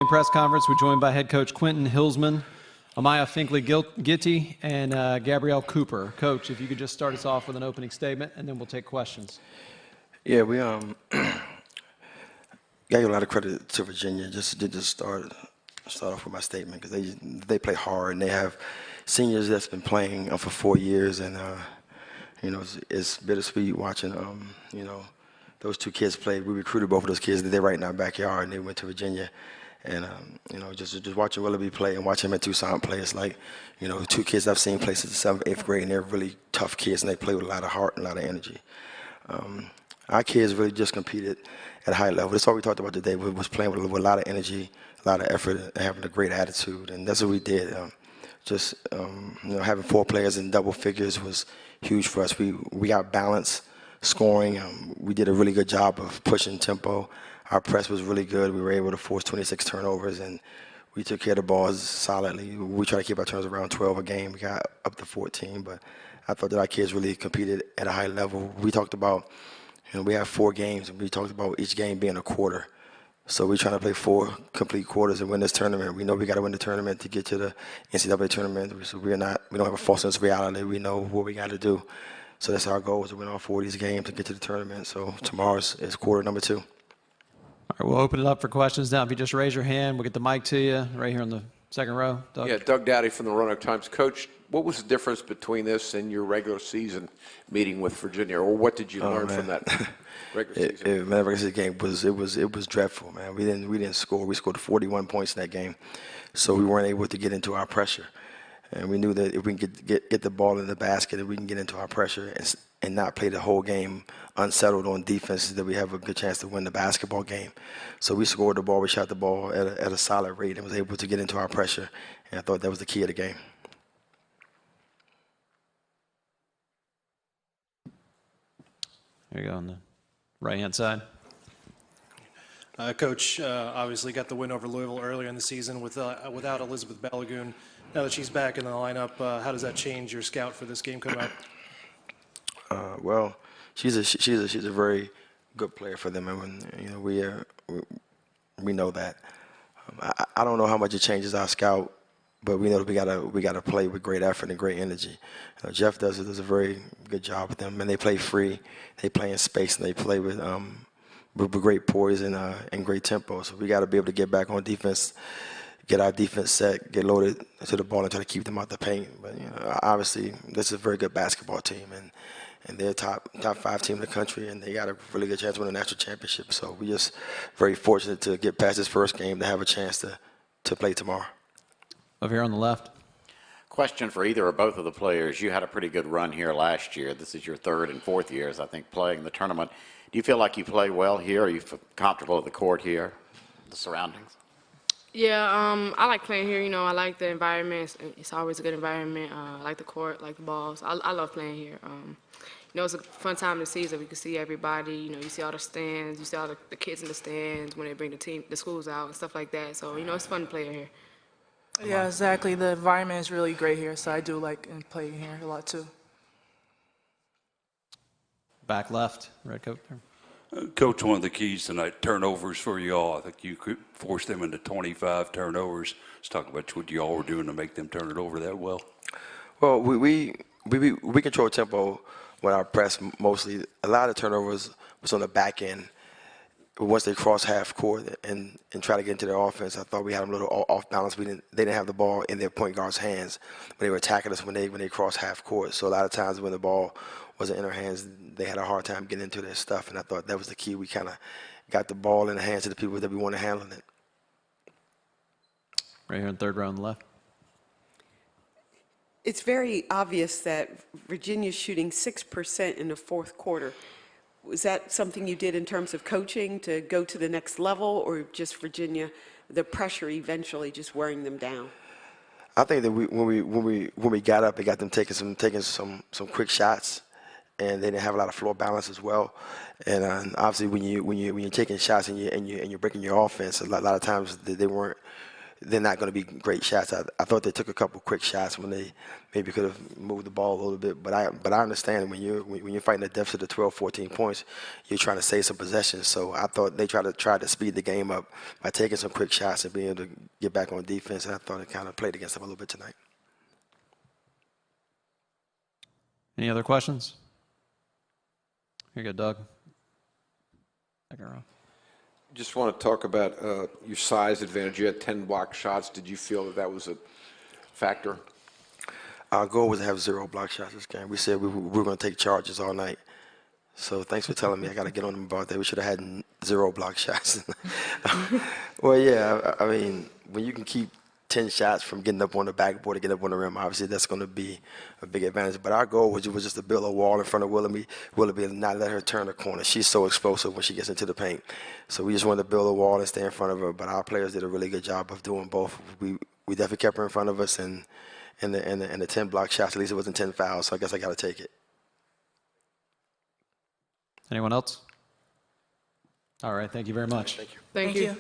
Press conference, we're joined by head coach Quentin Hillsman, Amaya Finklea-Guity, and Gabrielle Cooper. Coach, if you could just start us off with an opening statement, and then we'll take questions. Yeah, we gave a lot of credit to Virginia. Just start off with my statement because they play hard and they have seniors that's been playing for 4 years, and you know, it's bittersweet watching those two kids play. We recruited both of those kids. They're right in our backyard, and they went to Virginia. And you know, just watching Willoughby play and watching him at Tucson play, it's like, you know, two kids I've seen play since the 7th, 8th grade, and they're really tough kids, and they play with a lot of heart and a lot of energy. Our kids really just competed at a high level. That's all we talked about today. We was playing with a lot of energy, a lot of effort, and having a great attitude, and that's what we did. You know, having 4 players in double figures was huge for us. We got balance, scoring. We did a really good job of pushing tempo. Our press was really good. We were able to force 26 turnovers, and we took care of the balls solidly. We tried to keep our turns around 12 a game. We got up to 14, but I thought that our kids really competed at a high level. We talked about, you know, we have 4 games, and we talked about each game being a quarter. So we're trying to play 4 complete quarters and win this tournament. We know we got to win the tournament to get to the NCAA tournament. So we don't have a false sense of reality. We know what we got to do. So that's our goal, is to win all 4 of these games to get to the tournament. So tomorrow is quarter number 2. All right, we'll open it up for questions now. If you just raise your hand, we'll get the mic to you right here on the second row. Doug? Yeah, Doug Dowdy from the Roanoke Times. Coach, what was the difference between this and your regular season meeting with Virginia, or what did you learn from that regular season? Man, regular season game was dreadful, man. We didn't score. We scored 41 points in that game, so we weren't able to get into our pressure. And we knew that if we can get the ball in the basket, if we can get into our pressure and not play the whole game unsettled on defense, that we have a good chance to win the basketball game. So we scored the ball, we shot the ball at a solid rate, and was able to get into our pressure. And I thought that was the key of the game. There you go on the right-hand side. Coach, obviously got the win over Louisville earlier in the season without Elizabeth Balagoon. Now that she's back in the lineup, how does that change your scout for this game coming up? Well, she's a very good player for them, and you know we know that. I don't know how much it changes our scout, but we know that we gotta play with great effort and great energy. Jeff does a very good job with them, and they play free, they play in space, and they play with great poise and great tempo. So we got to be able to get back on defense, get our defense set, get loaded to the ball, and try to keep them out the paint. But you know, obviously, this is a very good basketball team, and they're top 5 team in the country, and they got a really good chance to win a national championship. So we're just very fortunate to get past this first game to have a chance to play tomorrow. Over here on the left. Question for either or both of the players. You had a pretty good run here last year. This is your 3rd and 4th years, I think, playing the tournament. Do you feel like you play well here? Are you comfortable at the court here, the surroundings? Yeah, I like playing here. You know, I like the environment. It's always a good environment. I like the court, like the balls. I love playing here. You know, it's a fun time in the season. We can see everybody. You know, you see all the stands. You see all the kids in the stands when they bring the schools out and stuff like that. So, you know, it's fun playing here. Yeah, exactly. The environment is really great here, so I do like playing here a lot too. Back left, red coat. Coach, one of the keys tonight, turnovers for y'all. I think you could force them into 25 turnovers. Let's talk about what y'all were doing to make them turn it over that well. Well, we control tempo with our press mostly. A lot of turnovers was on the back end. Once they cross half court and try to get into their offense, I thought we had them a little off balance. They didn't have the ball in their point guard's hands when they were attacking us when they crossed half court. So a lot of times when the ball wasn't in their hands, they had a hard time getting into their stuff. And I thought that was the key. We kind of got the ball in the hands of the people that we want to handle it. Right here in 3rd row on the left. It's very obvious that Virginia's shooting 6% in the 4th quarter. Was that something you did in terms of coaching to go to the next level, or just Virginia, the pressure eventually just wearing them down? I think that when we got up, it got them taking some quick shots, and they didn't have a lot of floor balance as well. And obviously, when you're taking shots and you're breaking your offense, a lot of times they weren't they're not going to be great shots. I thought they took a couple quick shots when they maybe could have moved the ball a little bit. But I understand when you're fighting a deficit of 12, 14 points, you're trying to save some possessions. So I thought they tried to speed the game up by taking some quick shots and being able to get back on defense. And I thought it kind of played against them a little bit tonight. Any other questions? Here you go, Doug. Second row. Just want to talk about your size advantage. You had 10 block shots. Did you feel that that was a factor? Our goal was to have 0 block shots this game. We said we were going to take charges all night. So thanks for telling me. I got to get on them about that. We should have had 0 block shots. Well, yeah, I mean, when you can keep 10 shots from getting up on the backboard to get up on the rim, obviously that's going to be a big advantage. But our goal was just to build a wall in front of Willoughby and not let her turn the corner. She's so explosive when she gets into the paint. So we just wanted to build a wall and stay in front of her. But our players did a really good job of doing both. We definitely kept her in front of us, and the 10 block shots, at least it wasn't 10 fouls, so I guess I got to take it. Anyone else? All right, thank you very much. Thank you. Thank you.